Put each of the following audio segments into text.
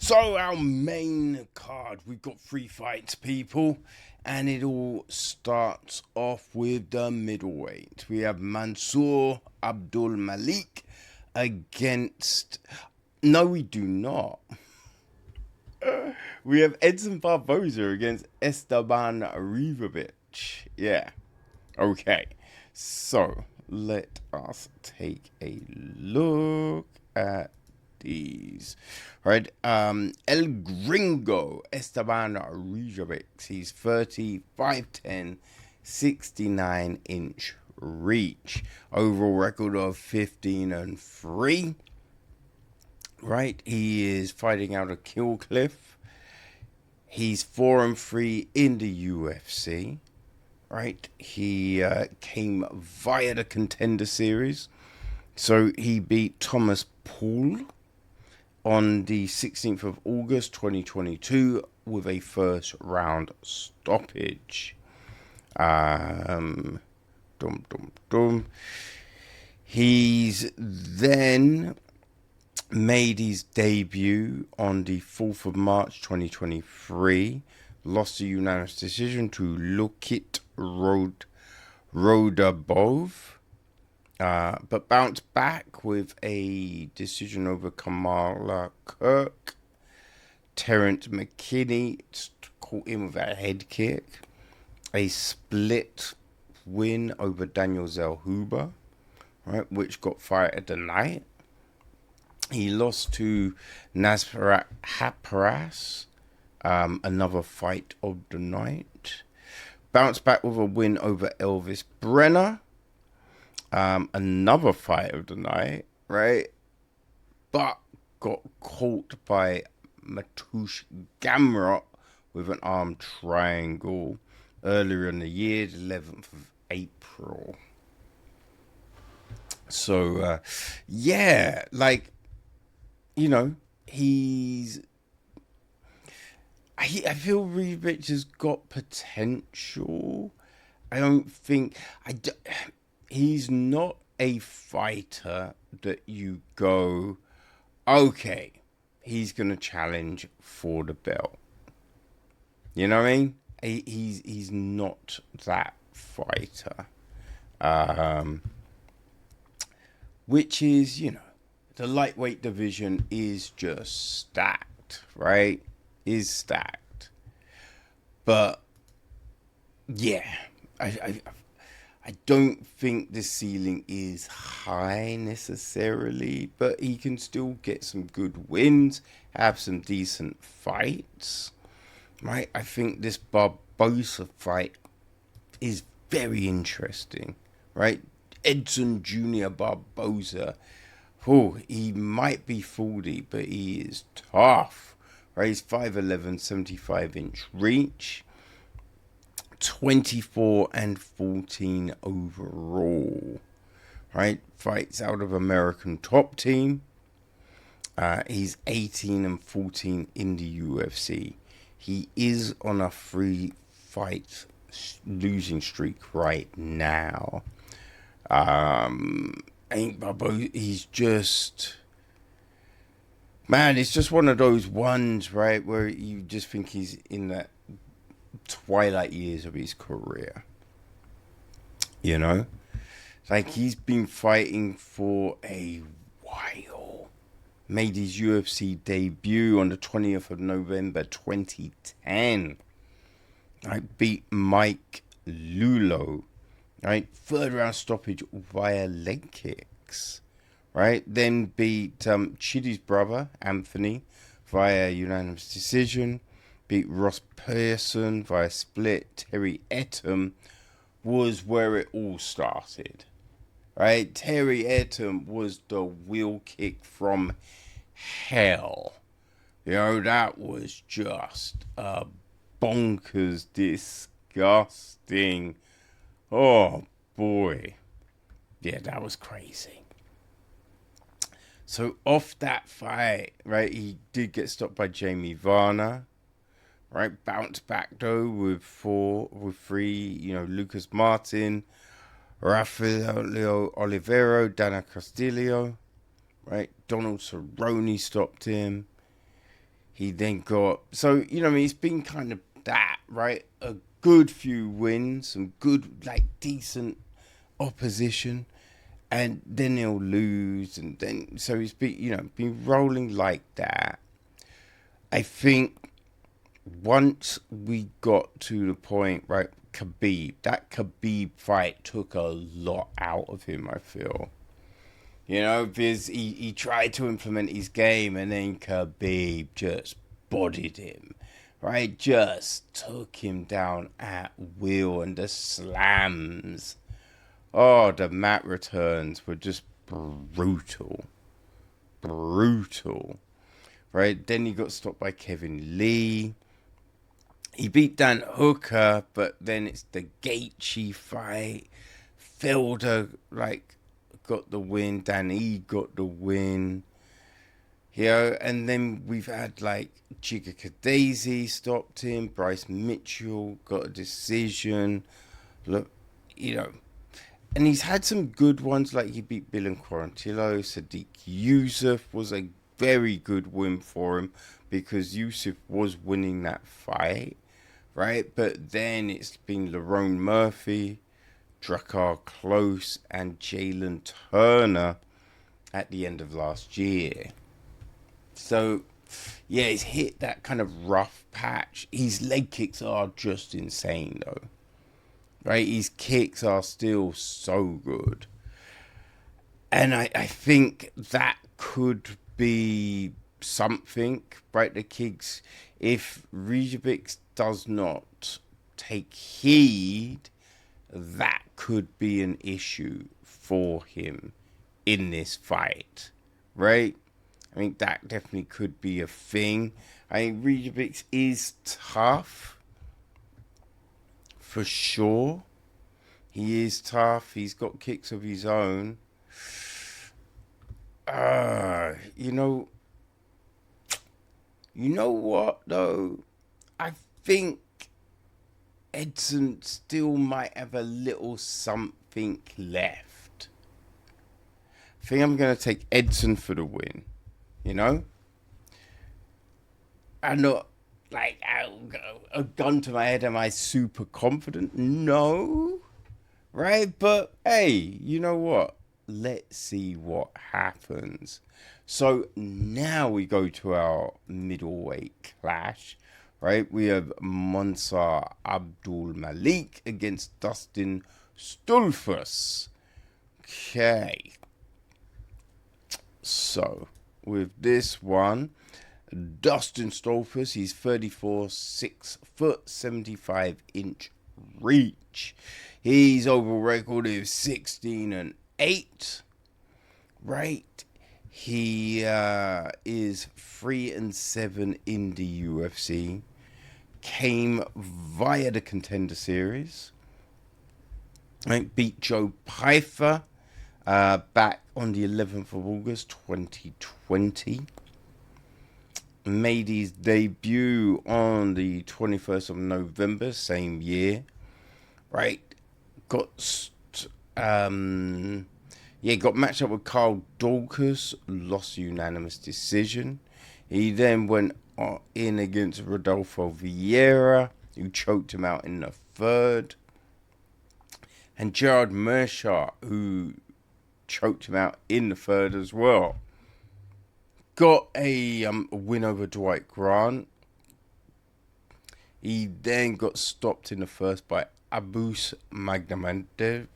So our main card, we've got 3 fights, people, and it all starts off with the middleweight. We have Mansur Abdul-Malik against... No, we do not. We have Edson Barboza against Esteban Ribovics. Yeah. Okay. So, let us take a look at these. Right. El Gringo Esteban Ribovics. He's 30, 5'10", 69-inch reach. Overall record of 15-3. Right. He is fighting out of Killcliff. He's 4-3 in the UFC. Right. He came via the Contender Series. So he beat Thomas Paul on the 16th of August 2022 with a first round stoppage. He's then made his debut on the 4th of March 2023. Lost a unanimous decision to Lukit Rodabov. But bounced back with a decision over Kamala Kirk. Terrence McKinney caught him with a head kick. A split win over Daniel Zellhuber, right, which got fight of the night. He lost to Nasrat Haparas, another fight of the night. Bounced back with a win over Elvis Brenner. Another fight of the night, right? But got caught by Mateusz Gamrot with an arm triangle earlier in the year, the 11th of April. So, yeah, like, you know, I feel Ribovics has got potential. I don't think... He's not a fighter that you go, okay, he's going to challenge for the belt. You know what I mean? He's not that fighter. Which is, you know, the lightweight division is just stacked, right? Is stacked. But, yeah, I don't think the ceiling is high necessarily, but he can still get some good wins, have some decent fights, right? I think this Barboza fight is very interesting, right? Edson Jr. Barboza, oh, he might be 40, but he is tough, right? He's 5'11", 75-inch reach. 24-14 overall, right? Fights out of American Top Team. He's 18-14 in the UFC. He is on a 3-fight losing streak right now. I think Barboza, he's just... Man, it's just one of those ones, right, where you just think he's in that twilight years of his career. You know? Like, he's been fighting for a while. Made his UFC debut on the 20th of November 2010. Right? Beat Mike Lulo. Right? Third round stoppage via leg kicks. Right? Then beat Chidi's brother, Anthony, via unanimous decision. Beat Ross Pearson via split. Terry Etam was where it all started. Right? Terry Etam was the wheel kick from hell. You know, that was just bonkers disgusting. Oh, boy. Yeah, that was crazy. So, off that fight, right, he did get stopped by Jamie Varner. Right, bounced back though with 3, you know, Lucas Martin, Rafael Oliveira, Dana Castillo, right? Donald Cerrone stopped him. He then got, so, you know, I mean, it's been kind of that, right? A good few wins, some good, like, decent opposition, and then he'll lose, and then, so he's been, you know, been rolling like that. I think once we got to the point, right, that Khabib fight took a lot out of him, I feel. You know, because he tried to implement his game and then Khabib just bodied him, right? Just took him down at will, and the slams. Oh, the mat returns were just brutal. Brutal. Right? Then he got stopped by Kevin Lee. He beat Dan Hooker, but then it's the Gaethje fight. Felder, like, got the win. Danny got the win. You know, and then we've had, like, Giga Kadesi stopped him. Bryce Mitchell got a decision. Look, you know. And he's had some good ones, like he beat Bill Quarantillo. Sadiq Yusuf was a very good win for him because Yusuf was winning that fight, right? But then it's been Lerone Murphy, Drakkar Klose, and Jalin Turner at the end of last year. So, yeah, he's hit that kind of rough patch. His leg kicks are just insane, though. Right? His kicks are still so good. And I think that could be something, right? The kicks, if Ribovics does not take heed, that could be an issue for him in this fight, right? I think that definitely could be a thing. I think Ribovics is tough. For sure. He is tough. He's got kicks of his own. You know what, though? I think Edson still might have a little something left. I think I'm going to take Edson for the win. You know? I'm not, like, a gun to my head, am I super confident? No. Right? But, hey, you know what? Let's see what happens. So, now we go to our middleweight clash. Right? We have Mansur Abdul-Malik against Dustin Stoltzfus. Okay. So, with this one, Dustin Stoltzfus, he's 34, 6 foot, 75-inch reach. His overall record is 16-8. Right? He is 3-7 in the UFC. Came via the Contender Series. Right? Beat Joe Pyfer back on the 11th of August 2020. Made his debut on the 21st of November, same year. Right? Got matched up with Carl Dawkins, lost unanimous decision. He then went in against Rodolfo Vieira, who choked him out in the third. And Gerard Meerschaert, who choked him out in the third as well. Got a win over Dwight Grant. He then got stopped in the first by Abus Magdamadev.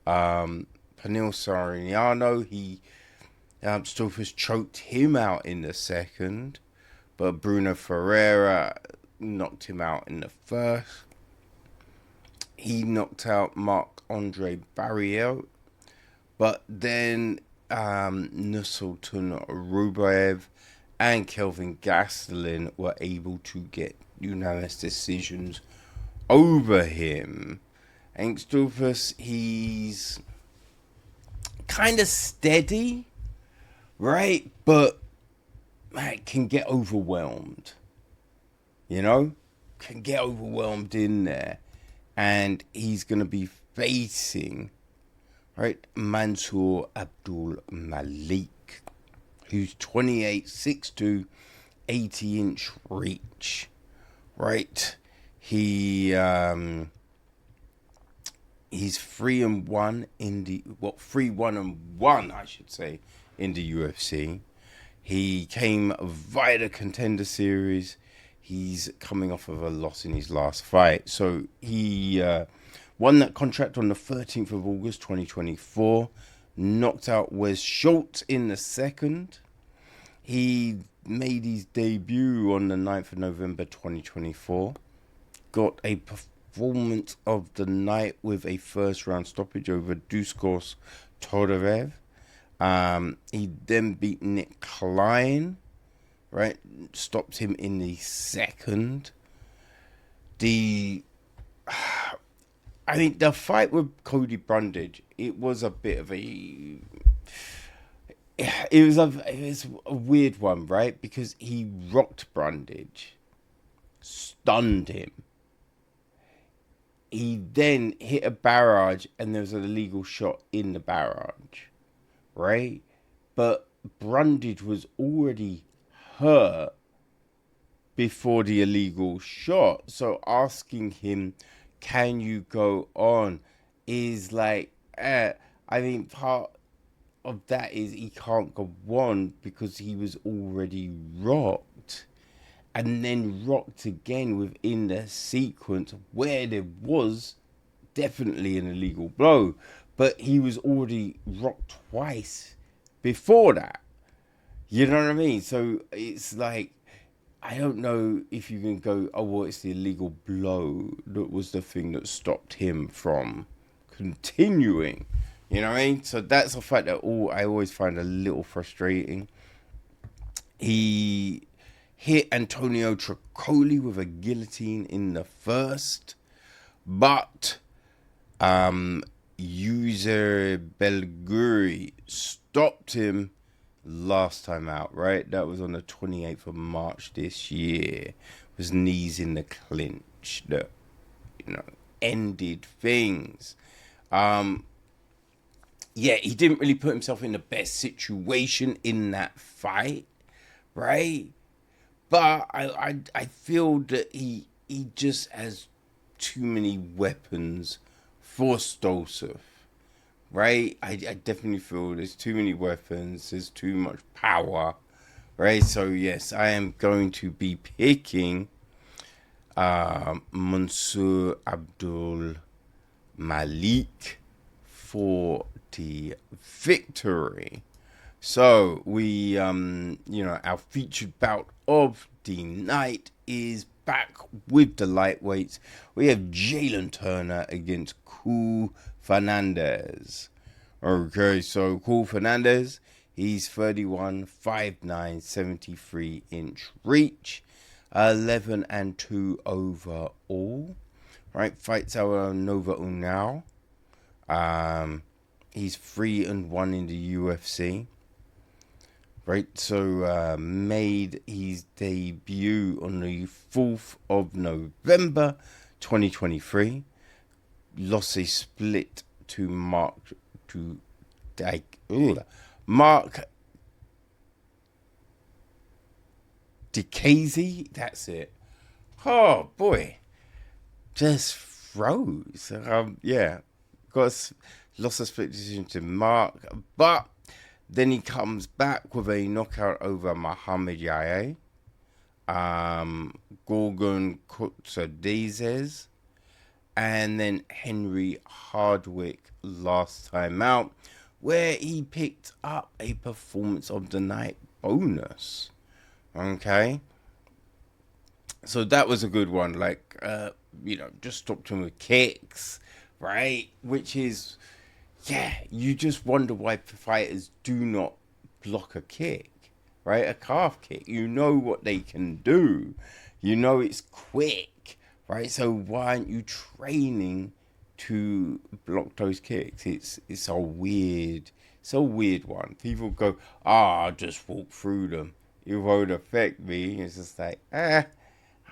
Panil Sariano, he Stoltzfus choked him out in the second. But Bruno Ferreira knocked him out in the first. He knocked out Marc-Andre Barriel. But then Nursultan Rubaev and Kelvin Gastelum were able to get unanimous decisions over him. And Stoltzfus, he's kind of steady, right? But can get overwhelmed. You know? Can get overwhelmed in there. And he's going to be facing, right, Mansur Abdul-Malik, who's 28, 6'2", 80-inch reach, right? He's 3-1 in the 3-1-1, I should say, in the UFC. He came via the Contender Series. He's coming off of a loss in his last fight. So he won that contract on the 13th of August, 2024. Knocked out Wes Schultz in the second. He made his debut on the 9th of November, 2024. Got a performance of the night with a first-round stoppage over Duskos Todorev. He then beat Nick Klein, right? Stopped him in the second. I think the fight with Cody Brundage, it was a bit of a... It was a weird one, right? Because he rocked Brundage, stunned him. He then hit a barrage, and there was an illegal shot in the barrage, right? But Brundage was already hurt before the illegal shot. So asking him, can you go on, is like, I think part of that is he can't go on because he was already rocked. And then rocked again within the sequence where there was definitely an illegal blow. But he was already rocked twice before that. You know what I mean? So it's like, I don't know if you can go, oh, well, it's the illegal blow that was the thing that stopped him from continuing. You know what I mean? So that's a fact that I always find a little frustrating. He hit Antonio Tricoli with a guillotine in the first, but User Belguri stopped him last time out, right? That was on the 28th of March this year. It was knees in the clinch that, ended things. Yeah, he didn't really put himself in the best situation in that fight, right? But I feel that he just has too many weapons for Stoltzfus, right? I definitely feel there's too many weapons, there's too much power, right? So yes, I am going to be picking Mansur Abdul-Malik for the victory. So we, our featured bout of the night is back with the lightweights. We have Jalin Turner against Fernandes. Okay, so Fernandes, he's 31, 5'9", 73-inch reach, 11-2 overall. Right, fights out of Nova Unao. He's 3-1 in the UFC. Right, so made his debut on the 4th of November 2023. Lost a split to Mark DeCasey. That's it. Oh boy, just froze. Yeah, lost a split decision to Mark, but then he comes back with a knockout over Muhammad Yaye, Gorgon Kutzadizes, and then Henry Hardwick last time out, where he picked up a performance of the night bonus. Okay, so that was a good one. Like, just stopped him with kicks, right? Which is, yeah, you just wonder why fighters do not block a kick, right? A calf kick. You know what they can do. You know it's quick, right? So why aren't you training to block those kicks? It's a weird one. People go, I'll just walk through them. It won't affect me. It's just like, I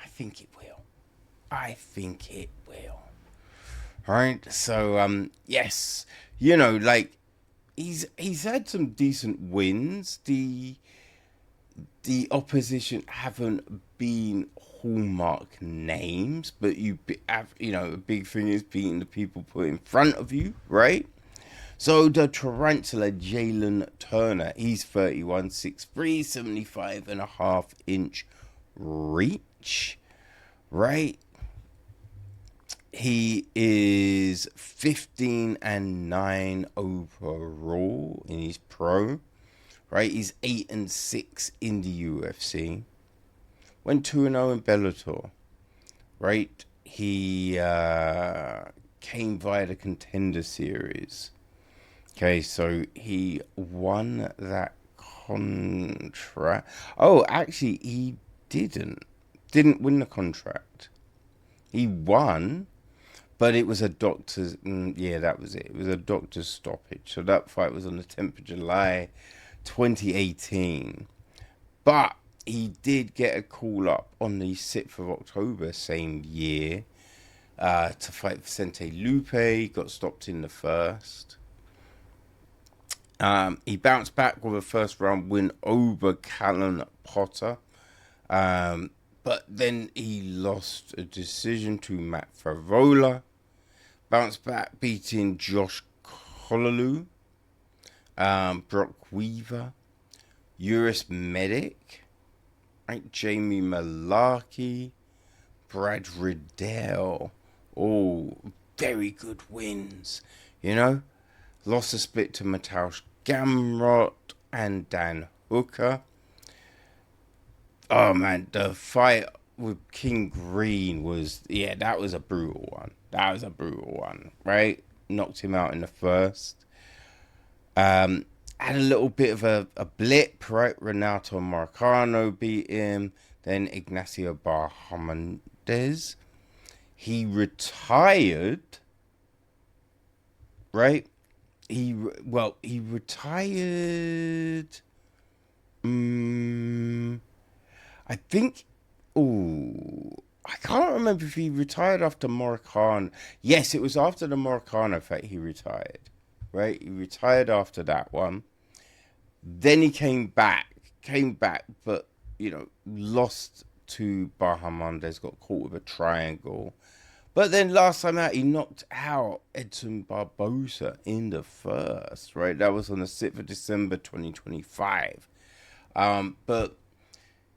think it will. Right? So, yes. Like, he's had some decent wins. the opposition haven't been hallmark names, but a big thing is beating the people put in front of you, right? So the Tarantula Jalin Turner, he's 31, 6'3", 75.5-inch reach, right? He is 15-9 overall in his pro, right? He's 8-6 in the UFC. Went 2-0 in Bellator, right? He came via the Contender Series. Okay, so he won that contract. Oh, actually, he didn't win the contract. He won, but it was a doctor's. Yeah, that was it. It was a doctor's stoppage. So that fight was on the 10th of July, 2018. But he did get a call up on the 6th of October same year to fight Vicente Lupe. Got stopped in the first. He bounced back with a first round win over Callan Potter. But then he lost a decision to Matt Favola. Bounced back, beating Josh Collaloo, Brock Weaver, Uris Medic, right? Jamie Malarkey, Brad Riddell. Oh, very good wins, you know? Lost a split to Mateusz Gamrot and Dan Hooker. Oh man, the fight with King Green that was a brutal one. Right? Knocked him out in the first. Had a little bit of a blip, right? Renato Marcano beat him. Then Ignacio Barboza. He retired, right? He retired. I think. I can't remember if he retired after Marcano. Yes, it was after the Marcano fight he retired. Right? He retired after that one. Then he came back, but lost to Barboza. Got caught with a triangle. But then last time out, he knocked out Edson Barboza in the first, right? That was on the 6th of December, 2025. But,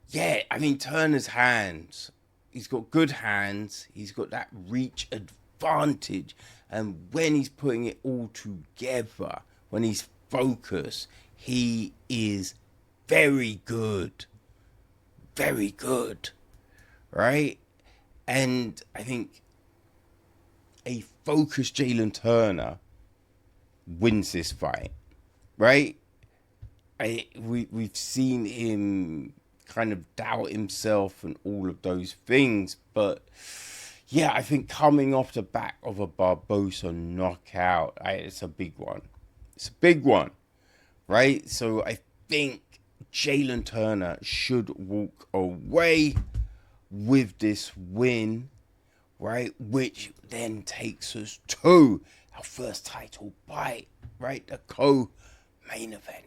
yeah, I mean, Turner's hands. He's got good hands. He's got that reach advantage. And when he's putting it all together, when he's focused, he is very good. Very good, right? And I think a focused Jalin Turner wins this fight, right? We've seen him kind of doubt himself and all of those things, but yeah, I think coming off the back of a Barboza knockout, it's a big one. It's a big one, right? So I think Jalin Turner should walk away with this win, right? Which then takes us to our first title fight, right? The co-main event.